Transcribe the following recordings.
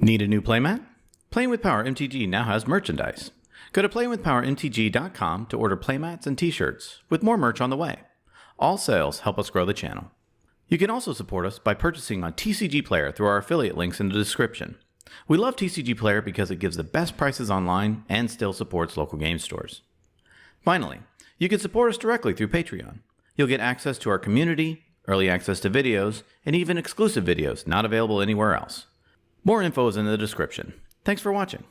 Need a new playmat? Playing with Power MTG now has merchandise. Go to playingwithpowermtg.com to order playmats and t-shirts, with more merch on the way. All sales help us grow the channel. You can also support us by purchasing on TCG Player through our affiliate links in the description. We love TCG Player because it gives the best prices online and still supports local game stores. Finally, you can support us directly through Patreon. You'll get access to our community, early access to videos, and even exclusive videos not available anywhere else. More info is in the description. Thanks for watching.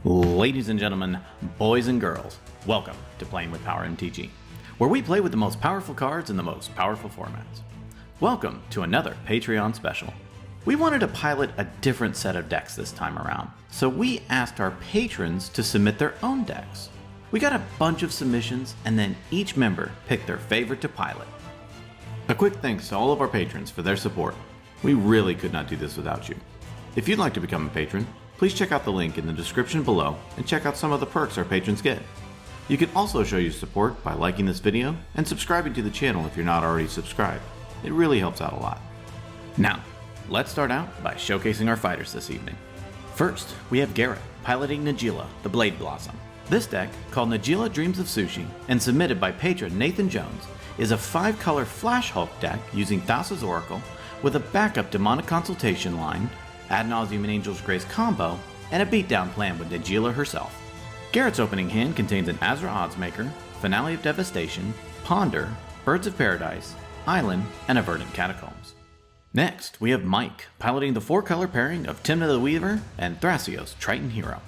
Ladies and gentlemen, boys and girls, welcome to Playing with Power MTG, where we play with the most powerful cards in the most powerful formats. Welcome to another Patreon special. We wanted to pilot a different set of decks this time around, so we asked our patrons to submit their own decks. We got a bunch of submissions, and then each member picked their favorite to pilot. A quick thanks to all of our patrons for their support. We really could not do this without you. If you'd like to become a patron, please check out the link in the description below and check out some of the perks our patrons get. You can also show your support by liking this video and subscribing to the channel if you're not already subscribed. It really helps out a lot. Now, let's start out by showcasing our fighters this evening. First, we have Garrett piloting Najeela, the Blade Blossom. This deck, called Najeela Dreams of Sushi and submitted by patron Nathan Jones, is a 5-color Flash Hulk deck using Thassa's Oracle with a backup Demonic Consultation line, Ad Nauseam and Angel's Grace combo, and a beatdown plan with Najeela herself. Garrett's opening hand contains an Azra Oddsmaker, Finale of Devastation, Ponder, Birds of Paradise, Island, and a Verdant Catacombs. Next, we have Mike piloting the 4-color pairing of Tymna the Weaver and Thrasios Triton Hero.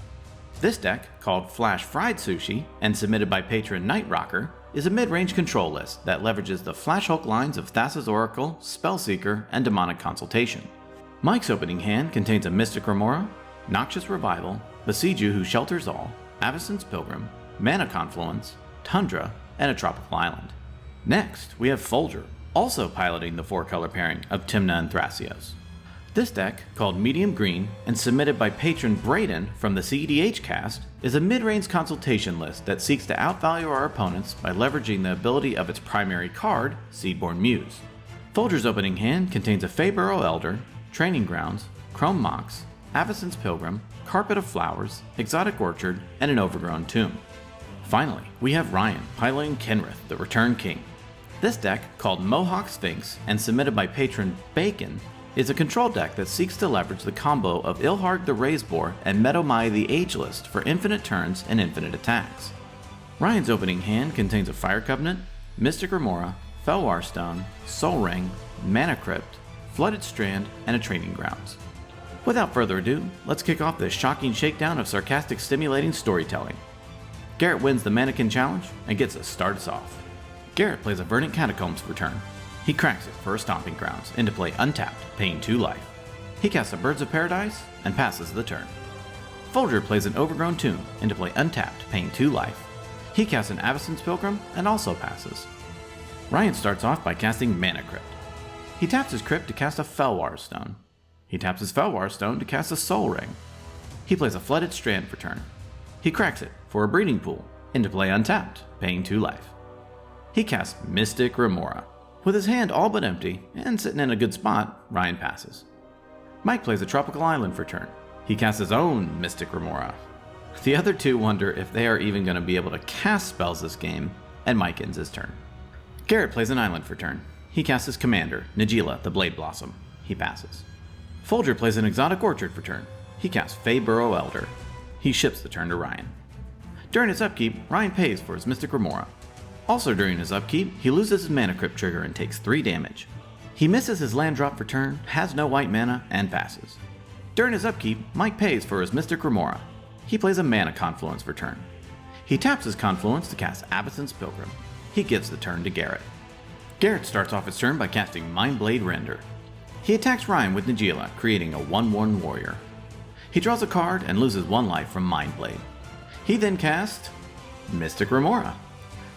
This deck, called Flash Fried Sushi and submitted by patron Night Rocker, is a mid-range control list that leverages the Flash Hulk lines of Thassa's Oracle, Spellseeker, and Demonic Consultation. Mike's opening hand contains a Mystic Remora, Noxious Revival, Besieger Who Shelters All, Avacyn's Pilgrim, Mana Confluence, Tundra, and a Tropical Island. Next, we have Folger, also piloting the 4-color pairing of Tymna and Thrasios. This deck, called Medium Green and submitted by patron Braden from the CEDH cast, is a mid-range consultation list that seeks to outvalue our opponents by leveraging the ability of its primary card, Seedborn Muse. Folger's opening hand contains a Feyburrow Elder, Training Grounds, Chrome Mox, Avacyn's Pilgrim, Carpet of Flowers, Exotic Orchard, and an Overgrown Tomb. Finally, we have Ryan piloting Kenrith, the Return King. This deck, called Mohawk Sphinx and submitted by patron Bacon, is a control deck that seeks to leverage the combo of Ilharg the Raiseboar and Medomai the Ageless for infinite turns and infinite attacks. Ryan's opening hand contains a Fire Covenant, Mystic Remora, Felwar Stone, Soul Ring, Mana Crypt, Flooded Strand, and a Training Grounds. Without further ado, let's kick off this shocking shakedown of sarcastic stimulating storytelling. Garrett wins the Mannequin Challenge and gets us started off. Garrett plays a Verdant Catacombs for turn. He cracks it for a Stomping Grounds into play untapped, paying 2 life. He casts a Birds of Paradise and passes the turn. Folger plays an Overgrown Tomb into play untapped, paying 2 life. He casts an Avacyn's Pilgrim and also passes. Ryan starts off by casting Mana Crypt. He taps his Crypt to cast a Felwar Stone. He taps his Felwar Stone to cast a Soul Ring. He plays a Flooded Strand for turn. He cracks it for a Breeding Pool into play untapped, paying 2 life. He casts Mystic Remora. With his hand all but empty and sitting in a good spot, Ryan passes. Mike plays a Tropical Island for turn. He casts his own Mystic Remora. The other two wonder if they are even going to be able to cast spells this game, and Mike ends his turn. Garrett plays an island for turn. He casts his commander, Najeela, the Blade Blossom. He passes. Folger plays an Exotic Orchard for turn. He casts Feyburrow Elder. He ships the turn to Ryan. During his upkeep, Ryan pays for his Mystic Remora. Also during his upkeep, he loses his Mana Crypt trigger and takes 3 damage. He misses his land drop for turn, has no white mana, and passes. During his upkeep, Mike pays for his Mystic Remora. He plays a Mana Confluence for turn. He taps his Confluence to cast Avacyn's Pilgrim. He gives the turn to Garrett. Garrett starts off his turn by casting Mindblade Render. He attacks Ryan with Najeela, creating a 1/1 warrior. He draws a card and loses 1 life from Mindblade. He then casts Mystic Remora.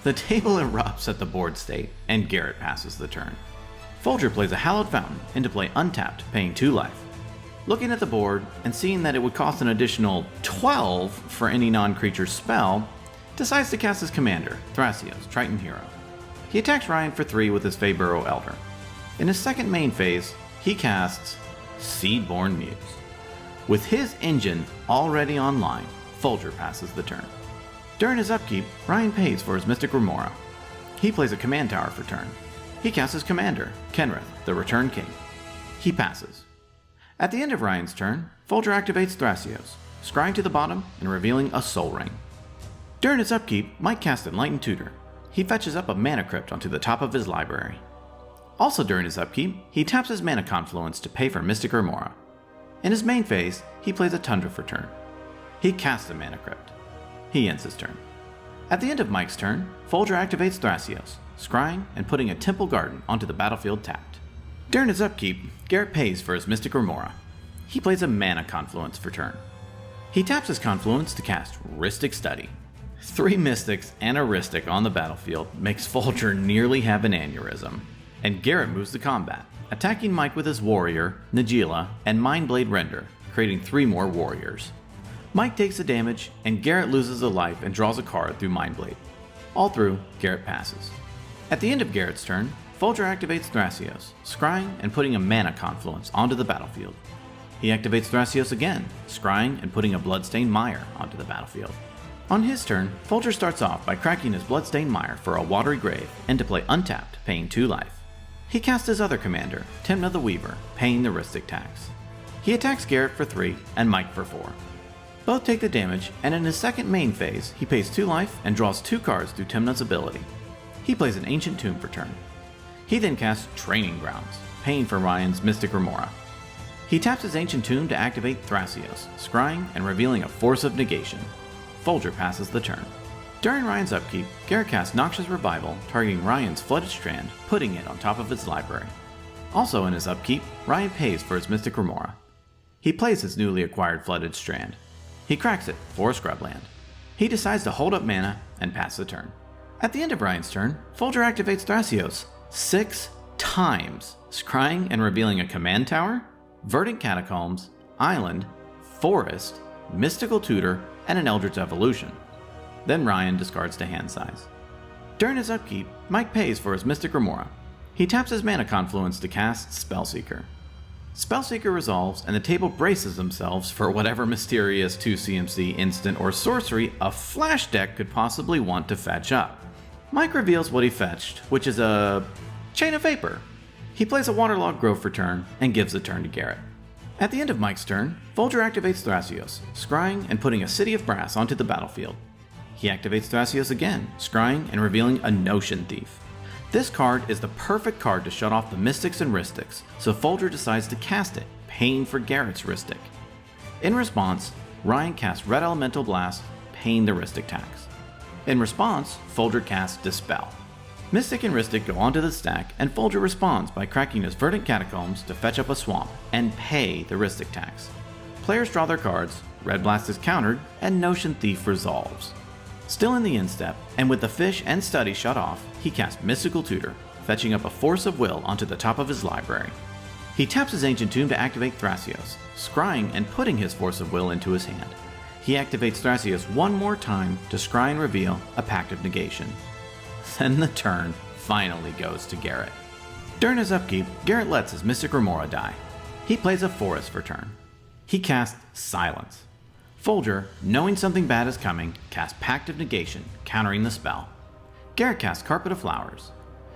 The table erupts at the board state, and Garrett passes the turn. Folger plays a Hallowed Fountain into play untapped, paying 2 life. Looking at the board and seeing that it would cost an additional 12 for any non-creature spell, decides to cast his commander, Thrasios, Triton Hero. He attacks Ryan for 3 with his Feyburrow Elder. In his second main phase, he casts Seedborn Muse. With his engine already online, Folger passes the turn. During his upkeep, Ryan pays for his Mystic Remora. He plays a command tower for turn. He casts his commander, Kenrith, the Return King. He passes. At the end of Ryan's turn, Folger activates Thrasios, scrying to the bottom and revealing a Soul Ring. During his upkeep, Mike casts Enlightened Tutor. He fetches up a Mana Crypt onto the top of his library. Also during his upkeep, he taps his Mana Confluence to pay for Mystic Remora. In his main phase, he plays a Tundra for turn. He casts a Mana Crypt. He ends his turn. At the end of Mike's turn, Folger activates Thrasios, scrying and putting a Temple Garden onto the battlefield tapped. During his upkeep, Garrett pays for his Mystic Remora. He plays a Mana Confluence for turn. He taps his Confluence to cast Rhystic Study. 3 Mystics and a Rhystic on the battlefield makes Folger nearly have an aneurysm, and Garrett moves to combat, attacking Mike with his warrior, Najeela, and Mindblade Render, creating 3 more warriors. Mike takes the damage, and Garrett loses a life and draws a card through Mindblade. All through, Garrett passes. At the end of Garrett's turn, Folger activates Thrasios, scrying and putting a Mana Confluence onto the battlefield. He activates Thrasios again, scrying and putting a Bloodstained Mire onto the battlefield. On his turn, Folger starts off by cracking his Bloodstained Mire for a Watery Grave and to play untapped, paying 2 life. He casts his other commander, Tymna the Weaver, paying the Rhystic tax. He attacks Garrett for 3 and Mike for 4. Both take the damage, and in his second main phase, he pays 2 life and draws 2 cards through Tymna's ability. He plays an Ancient Tomb for turn. He then casts Training Grounds, paying for Ryan's Mystic Remora. He taps his Ancient Tomb to activate Thrasios, scrying and revealing a Force of Negation. Folger passes the turn. During Ryan's upkeep, Garrett casts Noxious Revival, targeting Ryan's Flooded Strand, putting it on top of his library. Also in his upkeep, Ryan pays for his Mystic Remora. He plays his newly acquired Flooded Strand. He cracks it for a Scrubland. He decides to hold up mana and pass the turn. At the end of Ryan's turn, Folger activates Thrasios 6 times, scrying and revealing a Command Tower, Verdant Catacombs, Island, Forest, Mystical Tutor, and an Eldritch Evolution. Then Ryan discards to hand size. During his upkeep, Mike pays for his Mystic Remora. He taps his Mana Confluence to cast Spellseeker. Spellseeker resolves, and the table braces themselves for whatever mysterious 2CMC instant or sorcery a Flash deck could possibly want to fetch up. Mike reveals what he fetched, which is a Chain of Vapor. He plays a Waterlogged Grove for turn and gives the turn to Garrett. At the end of Mike's turn, Folger activates Thrasios, scrying and putting a City of Brass onto the battlefield. He activates Thrasios again, scrying and revealing a Notion Thief. This card is the perfect card to shut off the Mystics and Rhystics, so Folger decides to cast it, paying for Garrett's Rhystic. In response, Ryan casts Red Elemental Blast, paying the Rhystic tax. In response, Folger casts Dispel. Mystic and Rhystic go onto the stack, and Folger responds by cracking his Verdant Catacombs to fetch up a swamp and pay the Rhystic tax. Players draw their cards, Red Blast is countered, and Notion Thief resolves. Still in the instep, and with the fish and study shut off, he casts Mystical Tutor, fetching up a Force of Will onto the top of his library. He taps his Ancient Tomb to activate Thrasios, scrying and putting his Force of Will into his hand. He activates Thrasios one more time to scry and reveal a Pact of Negation. Then the turn finally goes to Garrett. During his upkeep, Garrett lets his Mystic Remora die. He plays a Forest for turn. He casts Silence. Folger, knowing something bad is coming, casts Pact of Negation, countering the spell. Garrett casts Carpet of Flowers.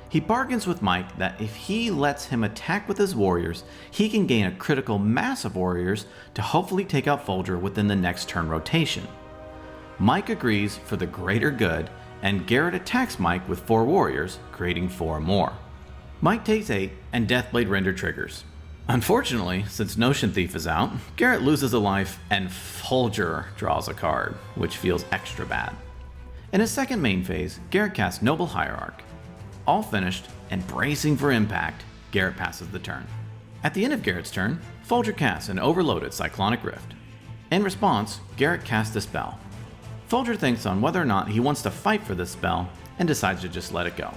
He bargains with Mike that if he lets him attack with his warriors, he can gain a critical mass of warriors to hopefully take out Folger within the next turn rotation. Mike agrees for the greater good, and Garrett attacks Mike with 4 warriors, creating 4 more. Mike takes 8, and Deathblade Render triggers. Unfortunately, since Notion Thief is out, Garrett loses a life, and Folger draws a card, which feels extra bad. In his second main phase, Garrett casts Noble Hierarch. All finished, and bracing for impact, Garrett passes the turn. At the end of Garrett's turn, Folger casts an overloaded Cyclonic Rift. In response, Garrett casts a spell. Folger thinks on whether or not he wants to fight for this spell, and decides to just let it go.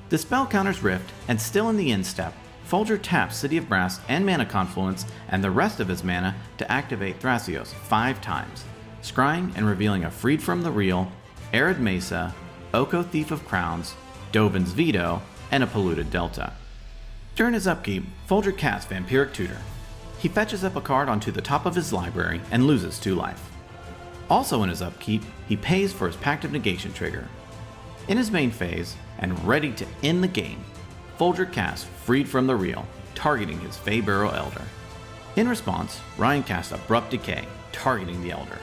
The spell counters Rift, and still in the instep, Folger taps City of Brass and Mana Confluence and the rest of his mana to activate Thrasios 5 times, scrying and revealing a Freed from the Real, Arid Mesa, Oko Thief of Crowns, Dovin's Veto, and a Polluted Delta. During his upkeep, Folger casts Vampiric Tutor. He fetches up a card onto the top of his library and loses 2 life. Also in his upkeep, he pays for his Pact of Negation trigger. In his main phase, and ready to end the game, Folger casts Freed from the Real, targeting his Feybarrow Elder. In response, Ryan casts Abrupt Decay, targeting the Elder.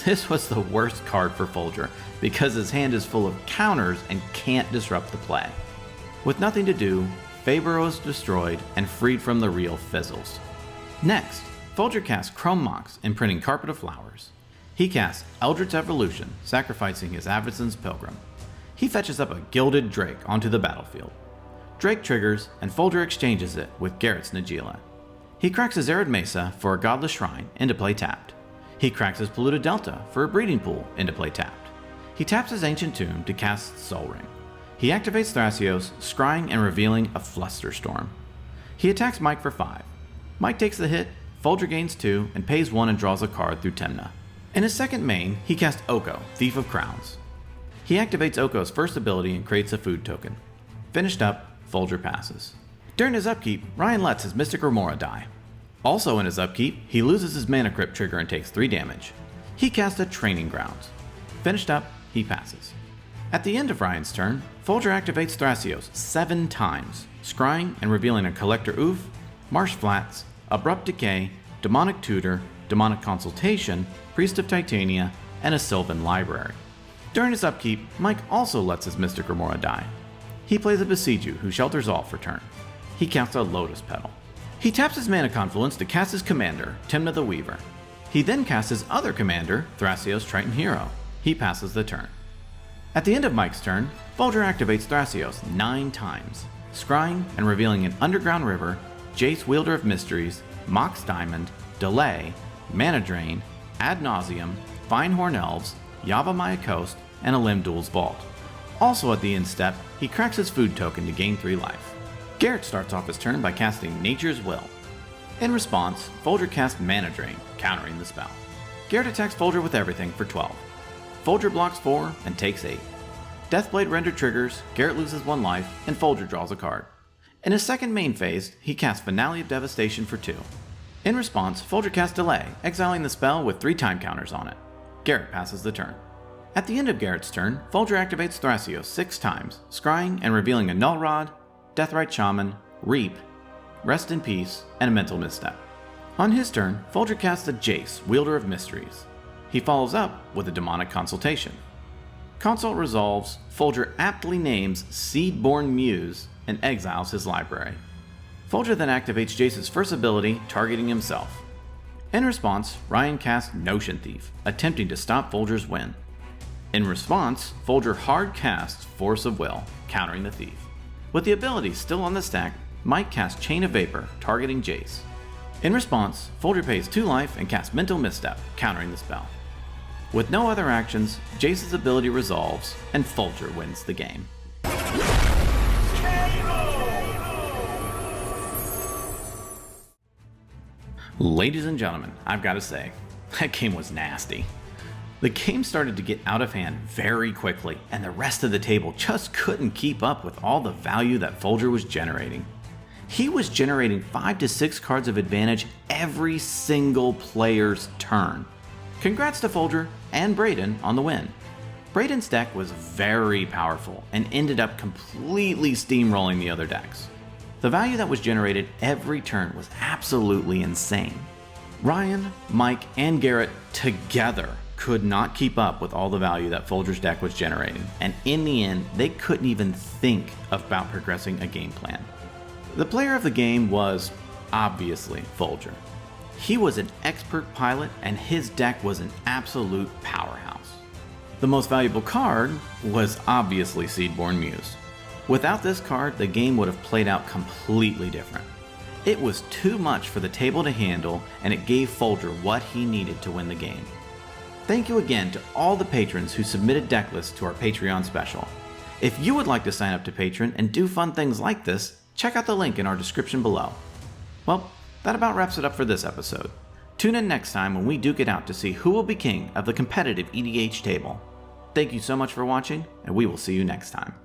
This was the worst card for Folger, because his hand is full of counters and can't disrupt the play. With nothing to do, Feybarrow is destroyed and Freed from the Real fizzles. Next, Folger casts Chrome Mox, imprinting Carpet of Flowers. He casts Eldritch Evolution, sacrificing his Avacyn's Pilgrim. He fetches up a Gilded Drake onto the battlefield. Drake triggers, and Folger exchanges it with Garrett's Najeela. He cracks his Arid Mesa for a Godless Shrine into play tapped. He cracks his Polluted Delta for a Breeding Pool into play tapped. He taps his Ancient Tomb to cast Soul Ring. He activates Thrasios, scrying and revealing a Flusterstorm. He attacks Mike for 5. Mike takes the hit, Folger gains 2, and pays 1 and draws a card through Tymna. In his second main, he casts Oko, Thief of Crowns. He activates Oko's first ability and creates a food token. Finished up, Folger passes. During his upkeep, Ryan lets his Mystic Remora die. Also in his upkeep, he loses his Mana Crypt trigger and takes 3 damage. He casts a Training Grounds. Finished up, he passes. At the end of Ryan's turn, Folger activates Thrasios 7 times, scrying and revealing a Collector Oof, Marsh Flats, Abrupt Decay, Demonic Tutor, Demonic Consultation, Priest of Titania, and a Sylvan Library. During his upkeep, Mike also lets his Mystic Remora die. He plays a Besieju who shelters all for turn. He casts a Lotus Petal. He taps his Mana Confluence to cast his commander, Tymna the Weaver. He then casts his other commander, Thrasios Triton Hero. He passes the turn. At the end of Mike's turn, Folger activates Thrasios 9 times, scrying and revealing an Underground River, Jace Wielder of Mysteries, Mox Diamond, Delay, Mana Drain, Ad Nauseam, Finehorn Elves, Yavimaya Coast, and a Limdul's Vault. Also at the end step, he cracks his food token to gain 3 life. Garrett starts off his turn by casting Nature's Will. In response, Folger casts Mana Drain, countering the spell. Garrett attacks Folger with everything for 12. Folger blocks 4 and takes 8. Deathblade Render triggers, Garrett loses 1 life, and Folger draws a card. In his second main phase, he casts Finale of Devastation for 2. In response, Folger casts Delay, exiling the spell with 3 time counters on it. Garrett passes the turn. At the end of Garrett's turn, Folger activates Thrasios 6 times, scrying and revealing a Null Rod, Deathrite Shaman, Reap, Rest in Peace, and a Mental Misstep. On his turn, Folger casts a Jace, Wielder of Mysteries. He follows up with a Demonic Consultation. Consult resolves, Folger aptly names Seedborn Muse and exiles his library. Folger then activates Jace's first ability, targeting himself. In response, Ryan casts Notion Thief, attempting to stop Folger's win. In response, Folger hard casts Force of Will, countering the thief. With the ability still on the stack, Mike casts Chain of Vapor, targeting Jace. In response, Folger pays 2 life and casts Mental Misstep, countering the spell. With no other actions, Jace's ability resolves, and Folger wins the game. Ladies and gentlemen, I've got to say, that game was nasty. The game started to get out of hand very quickly, and the rest of the table just couldn't keep up with all the value that Folger was generating. He was generating 5 to 6 cards of advantage every single player's turn. Congrats to Folger and Braden on the win. Braden's deck was very powerful and ended up completely steamrolling the other decks. The value that was generated every turn was absolutely insane. Ryan, Mike, and Garrett together could not keep up with all the value that Folger's deck was generating, and in the end, they couldn't even think about progressing a game plan. The player of the game was, obviously, Folger. He was an expert pilot, and his deck was an absolute powerhouse. The most valuable card was obviously Seedborn Muse. Without this card, the game would have played out completely different. It was too much for the table to handle, and it gave Folger what he needed to win the game. Thank you again to all the patrons who submitted deck lists to our Patreon special. If you would like to sign up to Patreon and do fun things like this, check out the link in our description below. Well, that about wraps it up for this episode. Tune in next time when we duke it out to see who will be king of the competitive EDH table. Thank you so much for watching, and we will see you next time.